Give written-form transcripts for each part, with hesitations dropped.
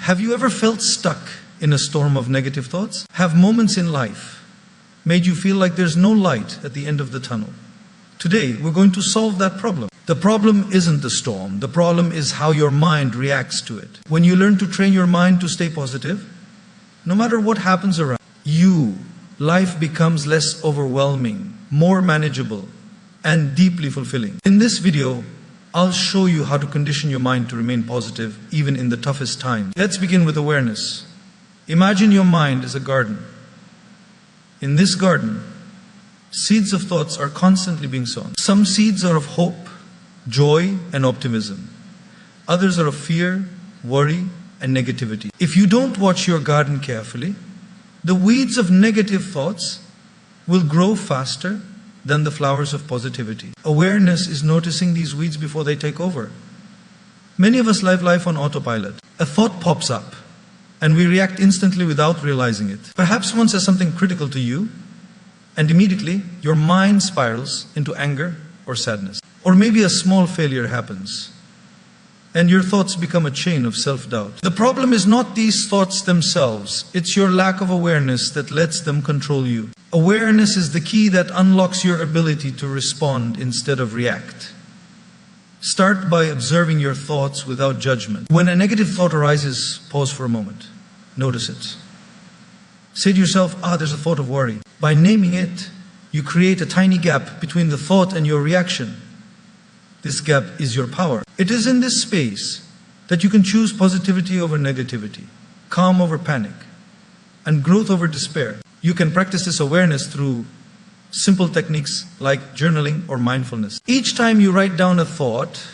Have you ever felt stuck in a storm of negative thoughts? Have moments in life made you feel like there's no light at the end of the tunnel? Today, we're going to solve that problem. The problem isn't the storm. The problem is how your mind reacts to it. When you learn to train your mind to stay positive, no matter what happens around you, life becomes less overwhelming, more manageable, and deeply fulfilling. In this video, I'll show you how to condition your mind to remain positive even in the toughest times. Let's begin with awareness. Imagine your mind as a garden. In this garden, seeds of thoughts are constantly being sown. Some seeds are of hope, joy, and optimism. Others are of fear, worry, and negativity. If you don't watch your garden carefully, the weeds of negative thoughts will grow faster than the flowers of positivity. Awareness is noticing these weeds before they take over. Many of us live life on autopilot. A thought pops up, and we react instantly without realizing it. Perhaps someone says something critical to you, and immediately your mind spirals into anger or sadness. Or maybe a small failure happens, and your thoughts become a chain of self-doubt. The problem is not these thoughts themselves, it's your lack of awareness that lets them control you. Awareness is the key that unlocks your ability to respond instead of react. Start by observing your thoughts without judgment. When a negative thought arises, pause for a moment. Notice it. Say to yourself, there's a thought of worry. By naming it, you create a tiny gap between the thought and your reaction. This gap is your power. It is in this space that you can choose positivity over negativity, calm over panic, and growth over despair. You can practice this awareness through simple techniques like journaling or mindfulness. Each time you write down a thought,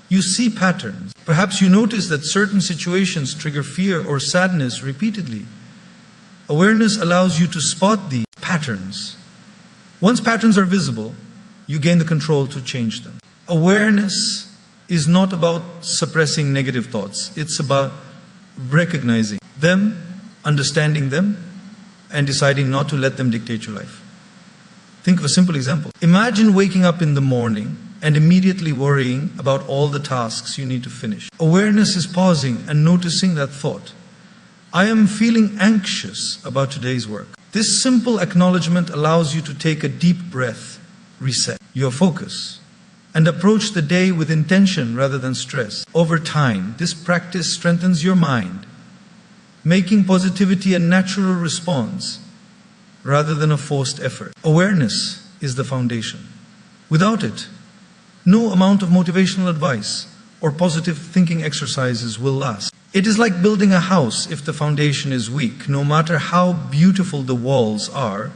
you see patterns. Perhaps you notice that certain situations trigger fear or sadness repeatedly. Awareness allows you to spot these patterns. Once patterns are visible, you gain the control to change them. Awareness is not about suppressing negative thoughts. It's about recognizing them, understanding them, and deciding not to let them dictate your life. Think of a simple example. Imagine waking up in the morning and immediately worrying about all the tasks you need to finish. Awareness is pausing and noticing that thought. I am feeling anxious about today's work. This simple acknowledgement allows you to take a deep breath, reset your focus, and approach the day with intention rather than stress. Over time, this practice strengthens your mind, making positivity a natural response rather than a forced effort. Awareness is the foundation. Without it, no amount of motivational advice or positive thinking exercises will last. It is like building a house. If the foundation is weak, no matter how beautiful the walls are,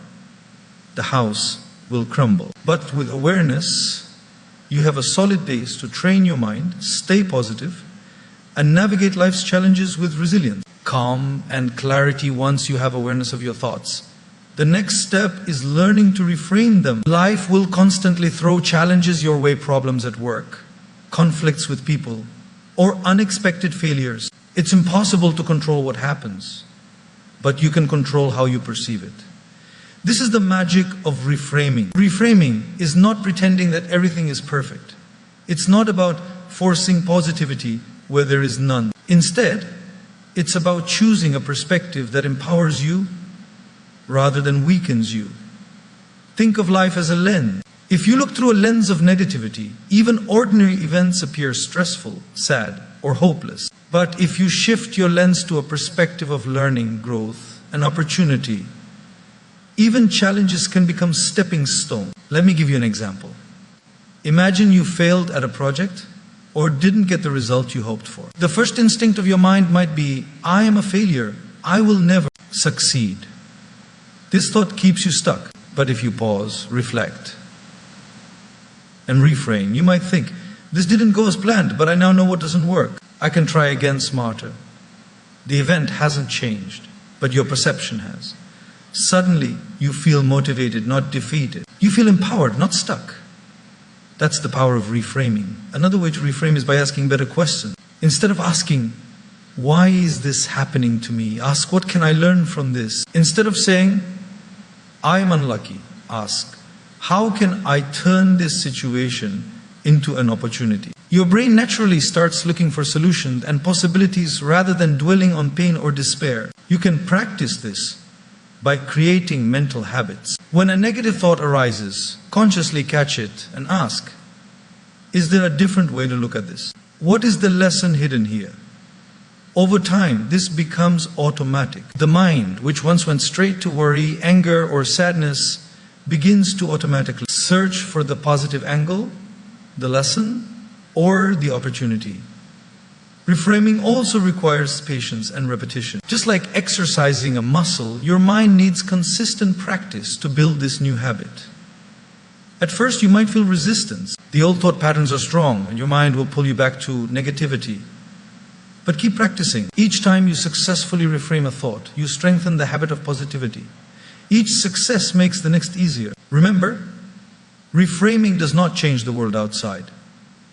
the house will crumble. But with awareness, you have a solid base to train your mind, stay positive, and navigate life's challenges with resilience, calm, and clarity once you have awareness of your thoughts. The next step is learning to reframe them. Life will constantly throw challenges your way, problems at work, conflicts with people, or unexpected failures. It's impossible to control what happens, but you can control how you perceive it. This is the magic of reframing. Reframing is not pretending that everything is perfect. It's not about forcing positivity where there is none. Instead, it's about choosing a perspective that empowers you rather than weakens you. Think of life as a lens. If you look through a lens of negativity, even ordinary events appear stressful, sad, or hopeless. But if you shift your lens to a perspective of learning, growth, and opportunity, even challenges can become stepping stones. Let me give you an example. Imagine you failed at a project or didn't get the result you hoped for. The first instinct of your mind might be, I am a failure. I will never succeed. This thought keeps you stuck. But if you pause, reflect, and reframe, you might think, this didn't go as planned, but I now know what doesn't work. I can try again smarter. The event hasn't changed, but your perception has. Suddenly, you feel motivated, not defeated. You feel empowered, not stuck. That's the power of reframing. Another way to reframe is by asking better questions. Instead of asking, why is this happening to me? Ask, what can I learn from this? Instead of saying, I am unlucky, ask, how can I turn this situation into an opportunity? Your brain naturally starts looking for solutions and possibilities rather than dwelling on pain or despair. You can practice this by creating mental habits. When a negative thought arises, consciously catch it and ask, is there a different way to look at this? What is the lesson hidden here? Over time, this becomes automatic. The mind, which once went straight to worry, anger, or sadness, begins to automatically search for the positive angle, the lesson, or the opportunity. Reframing also requires patience and repetition. Just like exercising a muscle, your mind needs consistent practice to build this new habit. At first, you might feel resistance. The old thought patterns are strong, and your mind will pull you back to negativity. But keep practicing. Each time you successfully reframe a thought, you strengthen the habit of positivity. Each success makes the next easier. Remember, reframing does not change the world outside,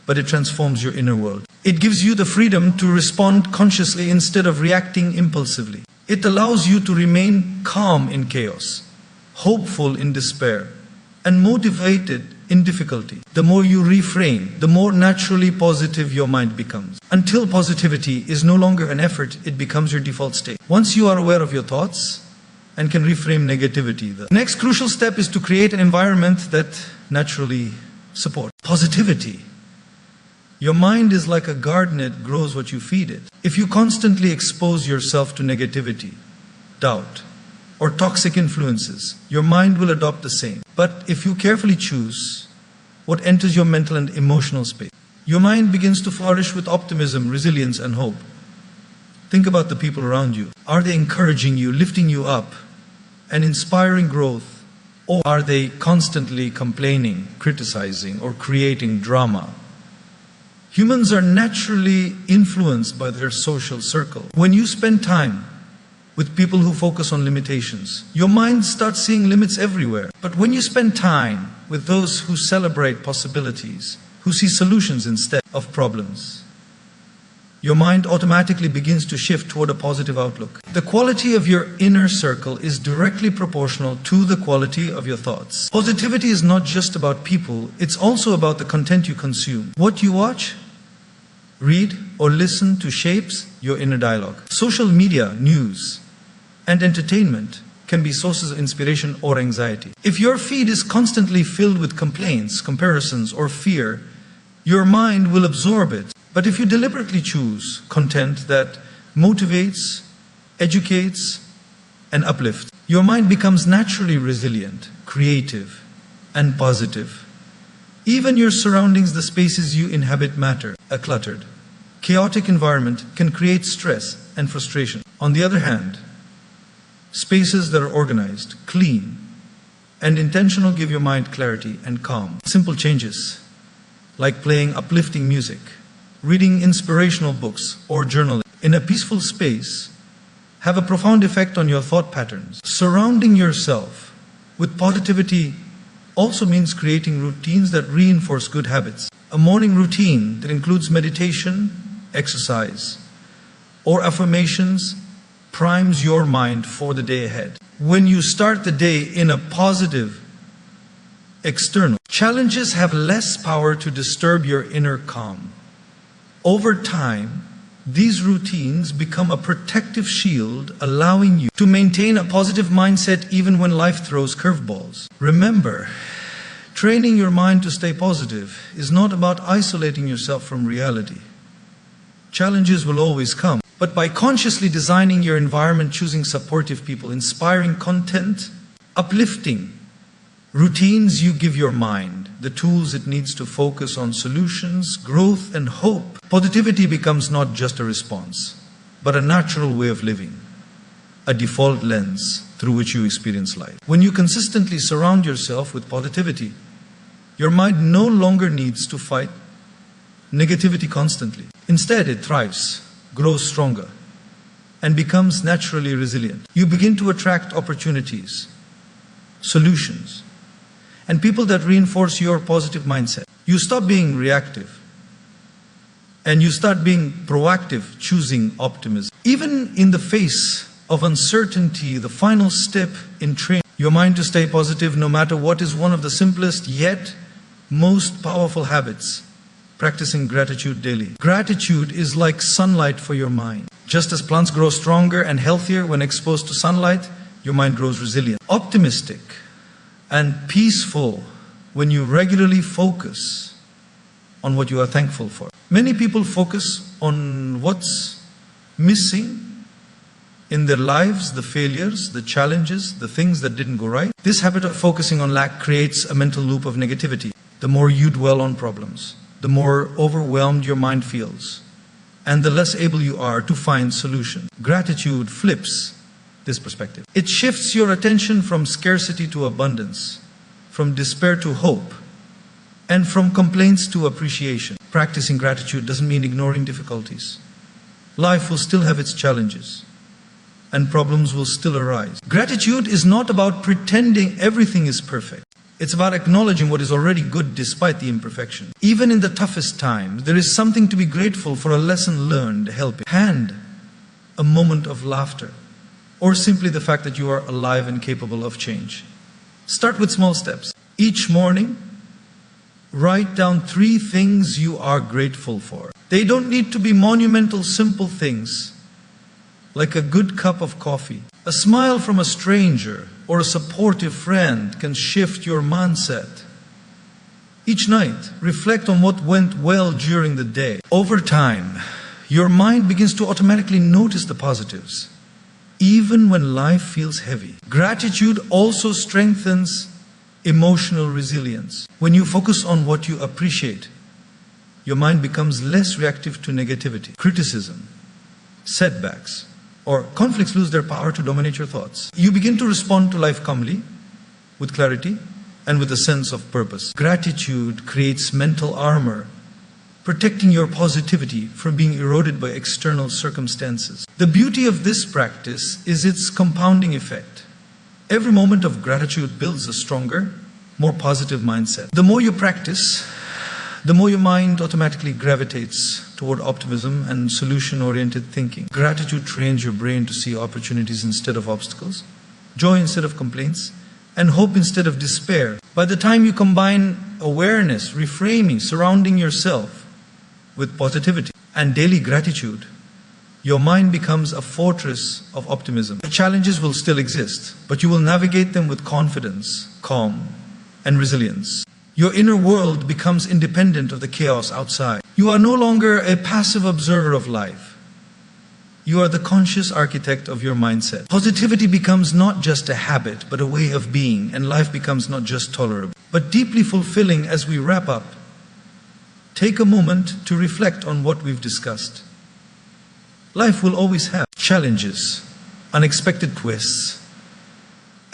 but it transforms your inner world. It gives you the freedom to respond consciously instead of reacting impulsively. It allows you to remain calm in chaos, hopeful in despair, and motivated in difficulty. The more you reframe, the more naturally positive your mind becomes. Until positivity is no longer an effort, it becomes your default state. Once you are aware of your thoughts and can reframe negativity, the next crucial step is to create an environment that naturally supports positivity. Your mind is like a garden, it grows what you feed it. If you constantly expose yourself to negativity, doubt, or toxic influences, your mind will adopt the same. But if you carefully choose what enters your mental and emotional space, your mind begins to flourish with optimism, resilience, and hope. Think about the people around you. Are they encouraging you, lifting you up, and inspiring growth? Or are they constantly complaining, criticizing, or creating drama? Humans are naturally influenced by their social circle. When you spend time with people who focus on limitations, your mind starts seeing limits everywhere. But when you spend time with those who celebrate possibilities, who see solutions instead of problems, your mind automatically begins to shift toward a positive outlook. The quality of your inner circle is directly proportional to the quality of your thoughts. Positivity is not just about people, it's also about the content you consume. What you watch, read, or listen to shapes your inner dialogue. Social media, news, and entertainment can be sources of inspiration or anxiety. If your feed is constantly filled with complaints, comparisons, or fear, your mind will absorb it. But if you deliberately choose content that motivates, educates, and uplifts, your mind becomes naturally resilient, creative, and positive. Even your surroundings, the spaces you inhabit, matter. A cluttered, chaotic environment can create stress and frustration. On the other hand, spaces that are organized, clean, and intentional give your mind clarity and calm. Simple changes, like playing uplifting music, reading inspirational books, or journaling in a peaceful space, have a profound effect on your thought patterns. Surrounding yourself with positivity also means creating routines that reinforce good habits. A morning routine that includes meditation, exercise, or affirmations primes your mind for the day ahead. When you start the day in a positive external, challenges have less power to disturb your inner calm. Over time, these routines become a protective shield, allowing you to maintain a positive mindset even when life throws curveballs. Remember, training your mind to stay positive is not about isolating yourself from reality. Challenges will always come, but by consciously designing your environment, choosing supportive people, inspiring content, uplifting routines, you give your mind the tools it needs to focus on solutions, growth, and hope. Positivity becomes not just a response, but a natural way of living, a default lens through which you experience life. When you consistently surround yourself with positivity, your mind no longer needs to fight negativity constantly. Instead, it thrives, grows stronger, and becomes naturally resilient. You begin to attract opportunities, solutions, and people that reinforce your positive mindset. You stop being reactive and you start being proactive, choosing optimism. Even in the face of uncertainty, the final step in training your mind to stay positive no matter what is one of the simplest yet most powerful habits. practicing gratitude daily. Gratitude is like sunlight for your mind. Just as plants grow stronger and healthier when exposed to sunlight, your mind grows resilient. Optimistic and peaceful when you regularly focus on what you are thankful for. Many people focus on what's missing in their lives, the failures, the challenges, the things that didn't go right. This habit of focusing on lack creates a mental loop of negativity. The more you dwell on problems, the more overwhelmed your mind feels, and the less able you are to find solutions. Gratitude flips this perspective. It shifts your attention from scarcity to abundance, from despair to hope, and from complaints to appreciation. Practicing gratitude doesn't mean ignoring difficulties. Life will still have its challenges, and problems will still arise. Gratitude is not about pretending everything is perfect. It's about acknowledging what is already good despite the imperfection. Even in the toughest times, there is something to be grateful for, a lesson learned helping hand, a moment of laughter, or simply the fact that you are alive and capable of change. Start with small steps. Each morning, write down 3 things you are grateful for. They don't need to be monumental, simple things, like a good cup of coffee. A smile from a stranger or a supportive friend can shift your mindset. Each night, reflect on what went well during the day. Over time, your mind begins to automatically notice the positives, even when life feels heavy. Gratitude also strengthens emotional resilience. When you focus on what you appreciate, your mind becomes less reactive to negativity, criticism, setbacks, or conflicts lose their power to dominate your thoughts. You begin to respond to life calmly, with clarity, and with a sense of purpose. Gratitude creates mental armor, protecting your positivity from being eroded by external circumstances. The beauty of this practice is its compounding effect. Every moment of gratitude builds a stronger, more positive mindset. The more you practice, the more your mind automatically gravitates toward optimism and solution-oriented thinking. Gratitude trains your brain to see opportunities instead of obstacles, joy instead of complaints, and hope instead of despair. By the time you combine awareness, reframing, surrounding yourself with positivity, and daily gratitude, your mind becomes a fortress of optimism. The challenges will still exist, but you will navigate them with confidence, calm, and resilience. Your inner world becomes independent of the chaos outside. You are no longer a passive observer of life. You are the conscious architect of your mindset. Positivity becomes not just a habit, but a way of being, and life becomes not just tolerable, but deeply fulfilling. As we wrap up, take a moment to reflect on what we've discussed. Life will always have challenges, unexpected twists,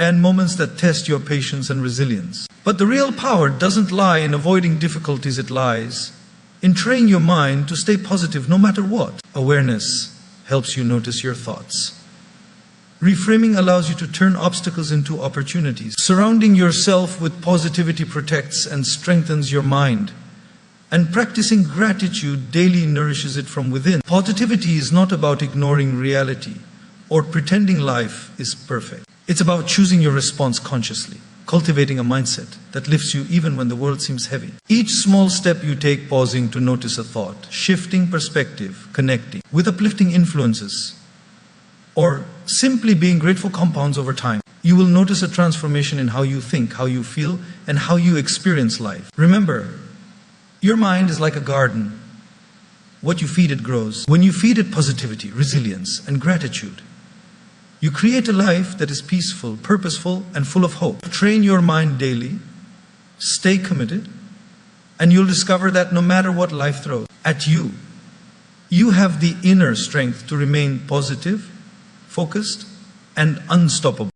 and moments that test your patience and resilience. But the real power doesn't lie in avoiding difficulties, it lies in training your mind to stay positive no matter what. Awareness helps you notice your thoughts. Reframing allows you to turn obstacles into opportunities. Surrounding yourself with positivity protects and strengthens your mind. And practicing gratitude daily nourishes it from within. Positivity is not about ignoring reality or pretending life is perfect. It's about choosing your response consciously, cultivating a mindset that lifts you even when the world seems heavy. Each small step you take, pausing to notice a thought, shifting perspective, connecting with uplifting influences, or simply being grateful compounds over time. You will notice a transformation in how you think, how you feel, and how you experience life. Remember, your mind is like a garden. What you feed it grows. When you feed it positivity, resilience, and gratitude, you create a life that is peaceful, purposeful, and full of hope. Train your mind daily, stay committed, and you'll discover that no matter what life throws at you, you have the inner strength to remain positive, focused, and unstoppable.